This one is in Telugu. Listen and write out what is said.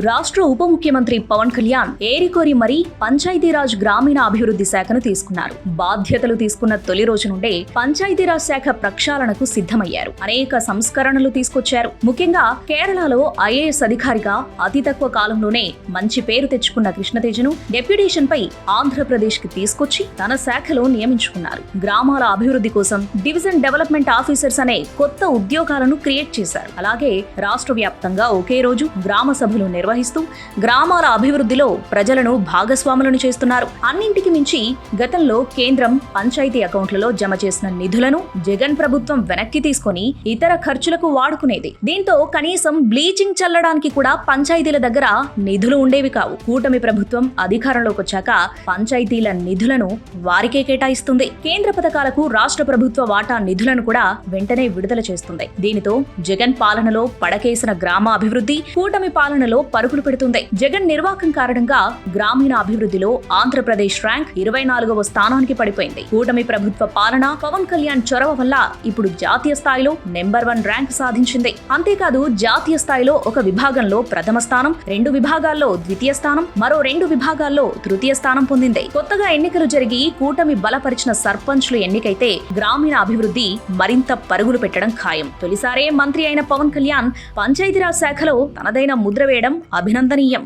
రాష్ట్ర ఉప ముఖ్యమంత్రి పవన్ కళ్యాణ్ ఏరికోరి మరీ పంచాయతీరాజ్ గ్రామీణ అభివృద్ధి శాఖను తీసుకున్నారు. బాధ్యతలు తీసుకున్న తొలి రోజు నుండే పంచాయతీరాజ్ శాఖ ప్రక్షాళనకు సిద్ధమయ్యారు. అనేక సంస్కరణలు తీసుకొచ్చారు. ముఖ్యంగా కేరళలో ఐఏఎస్ అధికారిగా అతి తక్కువ కాలంలోనే మంచి పేరు తెచ్చుకున్న కృష్ణతేజను డెప్యుటేషన్ పై ఆంధ్రప్రదేశ్ కి తీసుకొచ్చి తన శాఖలో నియమించుకున్నారు. గ్రామాల అభివృద్ధి కోసం డివిజన్ డెవలప్మెంట్ ఆఫీసర్స్ అనే కొత్త ఉద్యోగాలను క్రియేట్ చేశారు. అలాగే రాష్ట్ర వ్యాప్తంగా ఒకే రోజు గ్రామ సభలు నిర్వహిస్తూ గ్రామాల అభివృద్ధిలో ప్రజలను భాగస్వాములను చేస్తున్నారు. అన్నింటికి మించి గతంలో కేంద్రం పంచాయతీ అకౌంట్లలో జమ చేసిన నిధులను జగన్ ప్రభుత్వం వెనక్కి తీసుకొని ఇతర ఖర్చులకు వాడుకునేది. దీంతో కనీసం బ్లీచింగ్ చల్లడానికి కూడా పంచాయతీల దగ్గర నిధులు ఉండేవి కావు. కూటమి ప్రభుత్వం అధికారంలోకి వచ్చాక పంచాయతీల నిధులను వారికే కేటాయిస్తుంది. కేంద్ర పథకాలకు రాష్ట్ర ప్రభుత్వ వాటా నిధులను కూడా వెంటనే విడుదల చేస్తుంది. దీనితో జగన్ పాలనలో పడకేసిన గ్రామ అభివృద్ధి కూటమి పాలనలో పరుగులు పెడుతుంది. జగన్ నిర్వాకం కారణంగా గ్రామీణ అభివృద్ధిలో ఆంధ్రప్రదేశ్ ర్యాంక్ 24వ స్థానానికి పడిపోయింది. కూటమి ప్రభుత్వ పాలన పవన్ కళ్యాణ్ చొరవ వల్ల ఇప్పుడు జాతీయ స్థాయిలో నెంబర్ 1 ర్యాంక్ సాధించింది. అంతేకాదు జాతీయ స్థాయిలో ఒక విభాగంలో ప్రథమ స్థానం, 2 విభాగాల్లో ద్వితీయ స్థానం, మరో 2 విభాగాల్లో తృతీయ స్థానం పొందింది. కొత్తగా ఎన్నికలు జరిగి కూటమి బలపరిచిన సర్పంచ్లు ఎన్నికైతే గ్రామీణ అభివృద్ధి మరింత పరుగులు పెట్టడం ఖాయం. తొలిసారే మంత్రి అయిన పవన్ కళ్యాణ్ పంచాయతీరాజ్ శాఖలో తనదైన ముద్ర వేయడం అభినందనీయం.